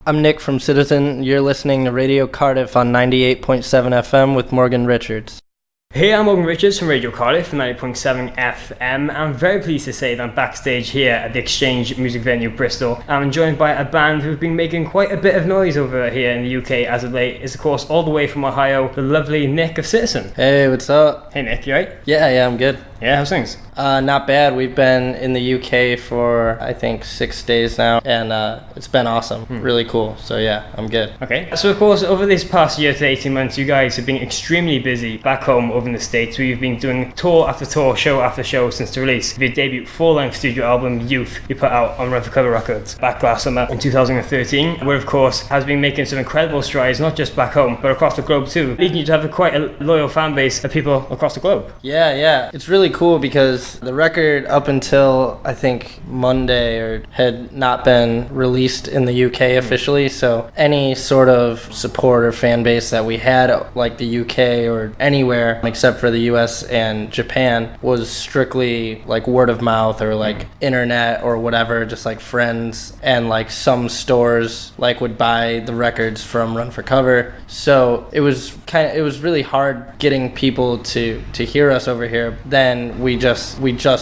I'm Nick from Citizen. You're listening to Radio Cardiff on 98.7 FM with Morgan Richards. Hey, I'm Morgan Richards from Radio Cardiff, 90.7 FM. I'm very pleased to say that I'm backstage here at the Exchange Music Venue, Bristol. I'm joined by a band who've been making quite a bit of noise over here in the UK as of late. It's, of course, all the way from Ohio, the lovely Nick of Citizen. Hey, what's up? Hey, Nick, you right? Yeah, I'm good. Yeah, how's things? Not bad. We've been in the UK for, I think, 6 days now, and it's been awesome. Really cool. So, yeah, I'm good. Okay. So, of course, over this past year to 18 months, you guys have been extremally busy back home over in the States, where you've been doing tour after tour, show after show since the release of your debut full-length studio album, Youth, you put out on Run for Cover Records back last summer in 2013, where, of course, has been making some incredible strides, not just back home, but across the globe too, leading you to have quite a loyal fan base of people across the globe. Yeah. It's really cool because the record up until I think Monday had not been released in the UK officially, so any sort of support or fan base that we had, like the UK or anywhere except for the US and Japan, was strictly like word of mouth or like internet or whatever, just like friends, and like some stores like would buy the records from Run for Cover. So it was really hard getting people to hear us over here. Then we just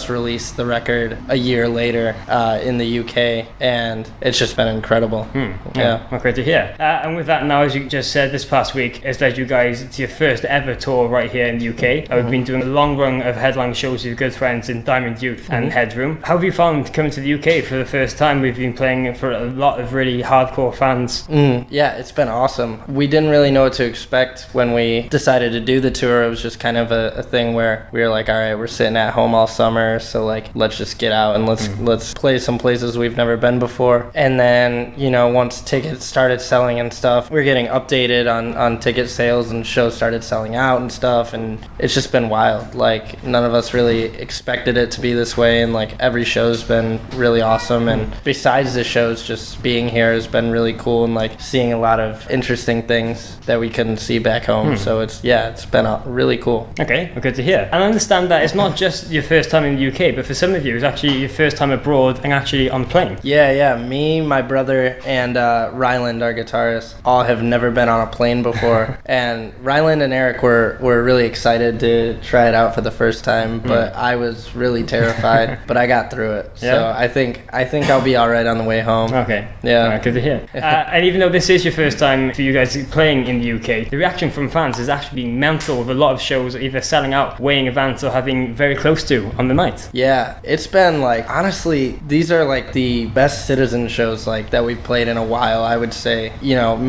released the record a year later in the UK, and it's just been incredible. Yeah, well, great to hear. And with that now, as you just said, this past week has led you guys to your first ever tour right here in the UK. We've been doing a long run of headline shows with your good friends in Diamond Youth and Headroom. How have you found coming to the UK for the first time? We've been playing for a lot of really hardcore fans. Yeah, it's been awesome. We didn't really know what to expect when we decided to do the tour. It was just kind of a thing where we were like, all right, we're sitting at home all summer, so like let's just get out and let's play some places we've never been before. And then, once tickets started selling and stuff, we're getting updated on ticket sales, and shows started selling out and stuff, and it's just been wild. Like, none of us really expected it to be this way, and like every show's been really awesome. And besides the shows, just being here has been really cool, and like seeing a lot of interesting things that we couldn't see back home. So it's been really cool. Okay, well, good to hear. And I understand that it's not just your first time in the UK, but for some of you it's actually your first time abroad and actually on a plane. Yeah. Me, my brother, and Ryland, our guitarist, all have never been on a plane before. And Ryland and Eric were really excited to try it out for the first time, but I was really terrified, but I got through it. Yeah? So I think I'll be all right on the way home. Okay. Yeah. All right, good to hear. And even though this is your first time for you guys playing in the UK, the reaction from fans has actually been mental, with a lot of shows either selling out, weighing events, or having very close to on the night. Yeah, it's been like, honestly, these are like the best Citizen shows like that we've played in a while, I would say.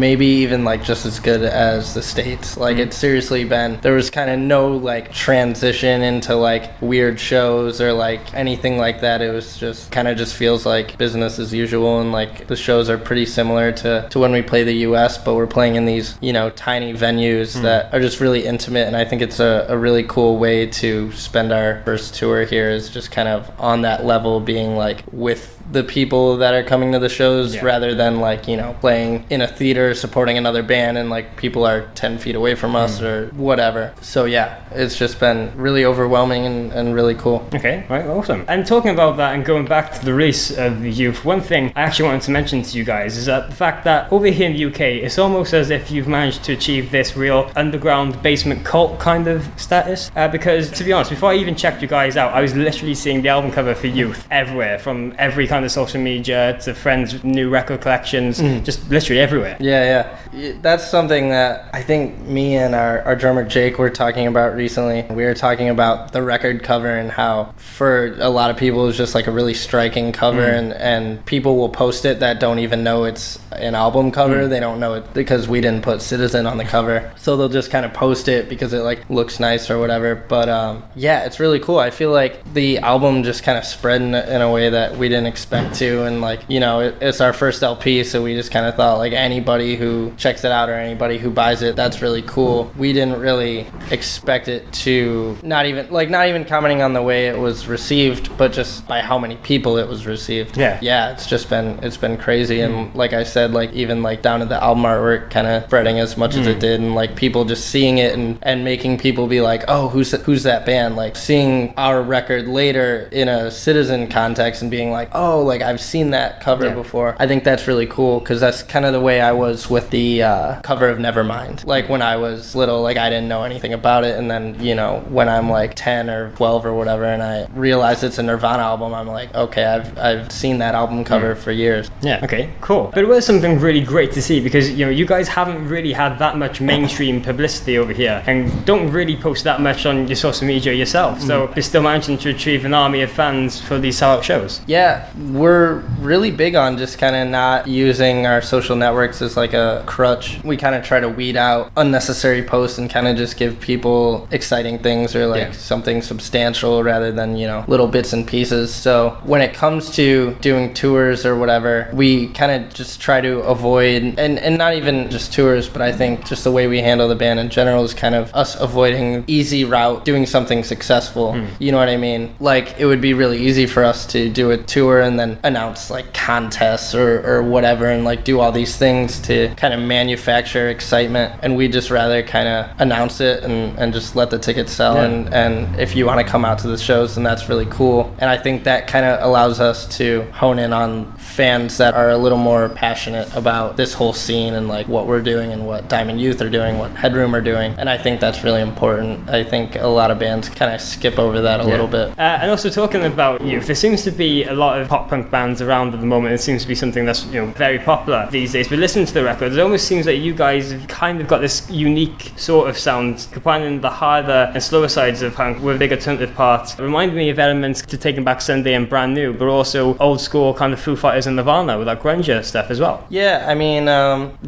Maybe even like just as good as the States. Like, it's seriously been, there was kind of no like transition into like weird shows or like anything like that. It was just kind of just feels like business as usual, and like the shows are pretty similar to when we play the US, but we're playing in these tiny venues that are just really intimate. And I think it's a really cool way to spend our first tour here, is just kind of on that level, being like with the people that are coming to the shows, rather than like playing in a theater supporting another band and like people are 10 feet away from us or whatever. So yeah, it's just been really overwhelming and really cool. Okay, right, awesome. And talking about that and going back to the release of the Youth, one thing I actually wanted to mention to you guys is that the fact that over here in the UK, it's almost as if you've managed to achieve this real underground basement cult kind of status, because to be honest, before I even checked you guys out, I was literally seeing the album cover for Youth everywhere, from every kind of social media to friends' new record collections, just literally everywhere. Yeah. That's something that I think me and our drummer Jake were talking about recently. We were talking about the record cover and how for a lot of people it's just like a really striking cover, and people will post it that don't even know it's an album cover. They don't know it because we didn't put Citizen on the cover, so they'll just kind of post it because it like looks nice or whatever. But yeah, it's really cool. I feel like the album just kind of spread in a way that we didn't expect to, and like it's our first LP, so we just kind of thought like anybody who checks it out or anybody who buys it, that's really cool. We didn't really expect it to not even commenting on the way it was received, but just by how many people it was received. Yeah, it's been crazy. And like I said, like even like down to the album artwork kind of spreading as much as it did, and like people just seeing it and making people be like, oh, who's that band? Like seeing our record later in a Citizen context and being like, oh, like I've seen that cover before. I think that's really cool, because that's kind of the way I was with the cover of Nevermind. Like when I was little, like I didn't know anything about it, and then, you know, when I'm like 10 or 12 or whatever and I realize it's a Nirvana album, I'm like, okay, I've seen that album cover for years. Yeah, okay, cool. But it was something really great to see, because, you know, you guys haven't really had that much mainstream publicity over here and don't really post that much on your social media yourself. So you're still managing to retrieve an army of fans for these sellout shows. Yeah, we're really big on just kind of not using our social networks as like a crutch. We kind of try to weed out unnecessary posts and kind of just give people exciting things or like something substantial rather than, you know, little bits and pieces. So when it comes to doing tours or whatever, we kind of just try to avoid, and not even just tours, but I think just the way we handle the band in general is kind of us avoiding easy route, doing something successful. You know what I mean? Like it would be really easy for us to do a tour and then announce like contests or whatever and like do all these things to kind of manufacture excitement, and we just rather kind of announce it and just let the tickets sell. And if you want to come out to the shows, then that's really cool. And I think that kind of allows us to hone in on fans that are a little more passionate about this whole scene and like what we're doing and what Diamond Youth are doing, what Headroom are doing. And I think that's really important. I think a lot of bands kind of skip over that a little bit. And also talking about youth, there seems to be a lot of pop punk bands around at the moment. It seems to be something that's, you know, very popular these days. But listening to the record, it almost seems like you guys have kind of got this unique sort of sound, combining the harder and slower sides of punk with big alternative parts. It reminded me of elements to Taking Back Sunday and Brand New, but also old school kind of Foo Fighters and Nirvana with that grunge stuff as well. Yeah, I mean,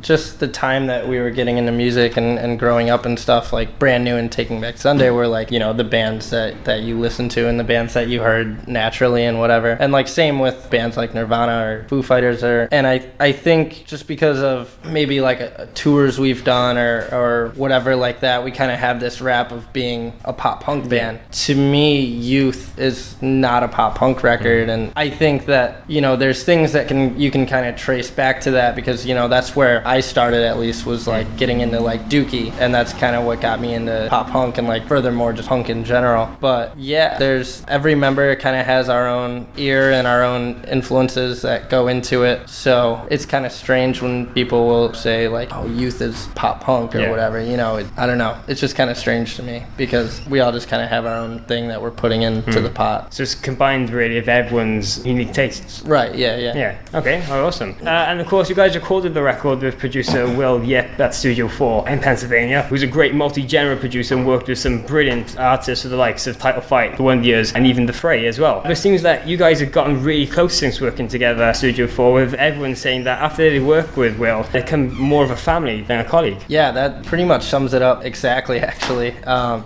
just the time that we were getting into music and growing up and stuff, like Brand New and Taking Back Sunday were like, you know, the bands that you listen to and the bands that you heard naturally and whatever. And like same with bands like Nirvana or Foo Fighters, and I think just because of maybe like tours we've done or whatever like that, we kind of have this rap of being a pop punk band. To me, Youth is not a pop punk record, and I think that, you know, there's things that you can kind of trace back to that, because, you know, that's where I started, at least, was like getting into like Dookie, and that's kind of what got me into pop punk and like furthermore just punk in general. But yeah, there's every member kind of has our own ear and our own influences that go into it. So it's kind of strange when people will say like, oh, Youth is pop punk or whatever, you know. I don't know, it's just kind of strange to me, because we all just kind of have our own thing that we're putting into the pot. So it's combined really of everyone's unique tastes. Right, yeah. Okay, awesome. And of course you guys recorded the record with producer Will Yip at Studio 4 in Pennsylvania, who's a great multi-genre producer and worked with some brilliant artists with the likes of Title Fight, The One Years, and even The Fray as well. But it seems that you guys have gotten really close since working together at Studio 4, with everyone saying that after they work with Will, they become more of a family than a colleague. Yeah, that pretty much sums it up exactly, actually.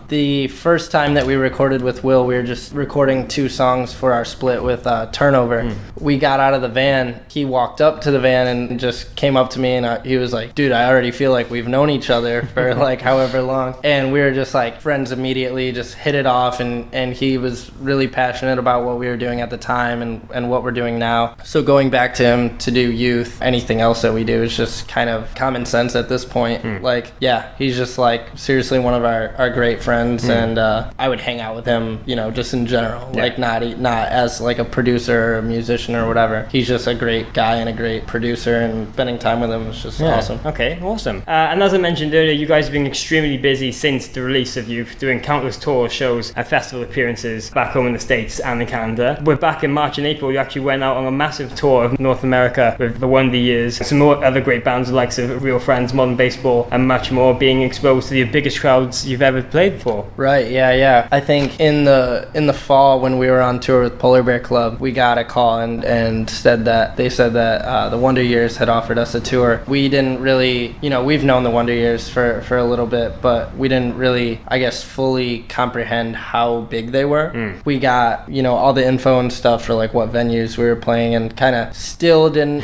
The first time that we recorded with Will, we were just recording 2 songs for our split with Turnover. We got out of the van, he walked up to the van and just came up to me, and he was like, dude, I already feel like we've known each other for like however long. And we were just like friends immediately, just hit it off, and he was really passionate about what we were doing at the time and what we're doing now. So going back to him to do Youth, anything else that we do is just kind of common sense at this point. Like, yeah, he's just like seriously one of our great friends, and I would hang out with him, you know, just in general, like not as like a producer or a musician or whatever. He's just a great guy and a great producer, and spending time with him was just awesome. Okay, awesome. And as I mentioned earlier, you guys have been extremely busy since the release of Youth, doing countless tours, shows and festival appearances back home in the States and in Canada. We're back in March and April. You actually went out on a massive tour of North America with the Wonder Years, some more other great bands the likes of Real Friends, Modern Baseball, and much more, being exposed to the biggest crowds you've ever played for. Right, yeah. I think in the fall when we were on tour with Polar Bear Club, we got a call and said said that the Wonder Years had offered us a tour. We didn't really, we've known the Wonder Years for a little bit, but we didn't really, I guess, fully comprehend how big they were. We got, all the info and stuff for like what venues we were playing, and kind of still didn't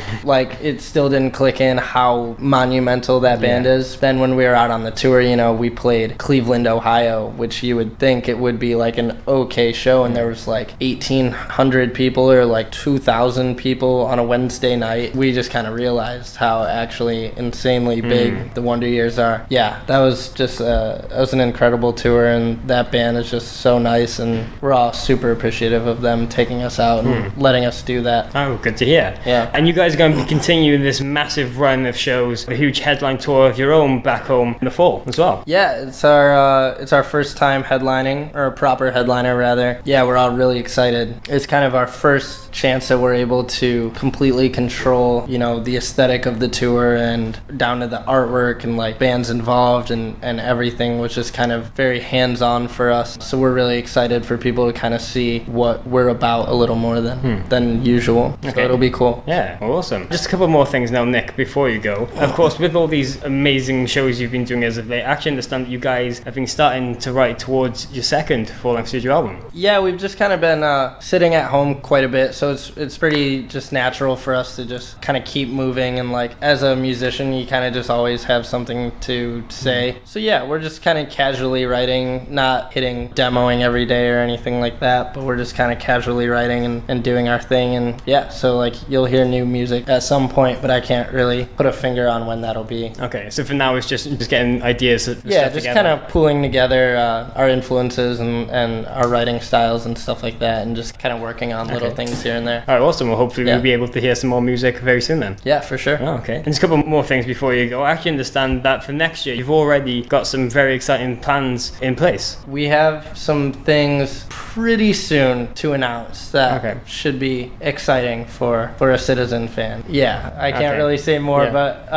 click in how monumental that band is. Then when we were out on the tour, we played Cleveland, Ohio, which you would think it would be like an okay show, and there was like 1,800 people or like 2,000 people on a Wednesday night. We just kind of realized how actually insanely big the Wonder Years are. Yeah, that was just that was an incredible tour, and that band is just so nice, and we're all super appreciative of them taking us out and letting us do that. Oh, good to hear. Yeah. And you guys are going to be continuing this massive run of shows, a huge headline tour of your own back home in the fall as well. Yeah, it's our first time headlining, or a proper headliner rather. Yeah, we're all really excited. It's kind of our first chance that we're able to completely control, the aesthetic of the tour, and down to the artwork and like bands involved and everything, which is kind of very hands-on for us. So we're really excited for people to kind of see what we're about a little more than usual. So it'll be cool. Yeah, awesome. Just a couple more things now, Nick, before you go. Of course, with all these amazing shows you've been doing as of late, I actually understand that you guys have been starting to write towards your second full-length studio album. Yeah, we've just kind of been sitting at home quite a bit, so it's pretty just natural for us to just kind of keep moving, and like as a musician, you kind of just always have something to say. So yeah, we're just kind of casually writing, not hitting demoing every day or anything like that, but we're just kind of casually writing and doing our thing. And yeah, so like you'll hear new music at some point, but I can't really put a finger on when that'll be. Okay, so for now it's just getting ideas. Yeah, just kind of pulling together our influences and our writing styles and stuff like that, and just kind of working on little things here and there. All right, awesome. Well, hopefully we'll be able to hear some more music very soon then. Yeah, for sure. Oh, okay. And just a couple more things before you go. I actually understand that for next year you've already got some very exciting plans in place. We have some things pretty soon to announce that should be exciting for a Citizen fan. Yeah, I can't really say more, but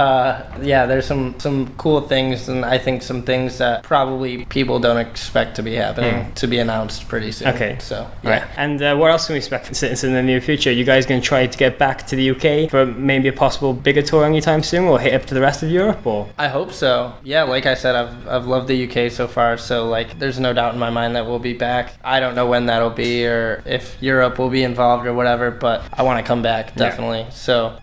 there's some cool things, and I think some things that probably people don't expect to be happening to be announced pretty soon. Okay. So, yeah. Right. And what else can we expect from Citizen in the near future? You guys going to try to get back to the UK for maybe a possible bigger tour anytime soon, or hit up to the rest of Europe? Or I hope so. Yeah, like I said, I've loved the UK so far, so like there's no doubt in my mind that we'll be back. I don't know when that'll be, or if Europe will be involved or whatever, but I want to come back, definitely. So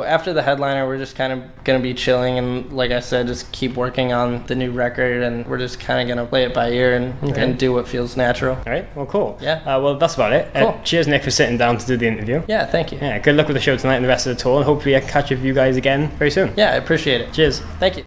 after the headliner, we're just kind of going to be chilling, and like I said, just keep working on the new record, and we're just kind of going to play it by ear and do what feels natural. All right, well, cool. Yeah. Well, that's about it. Cool. Cheers, Nick, for sitting down to do the interview. Yeah, thank you. Yeah, good luck with the show tonight and the rest of the tour, and hopefully I catch up with you guys again very soon. Yeah, I appreciate it. Cheers. Thank you.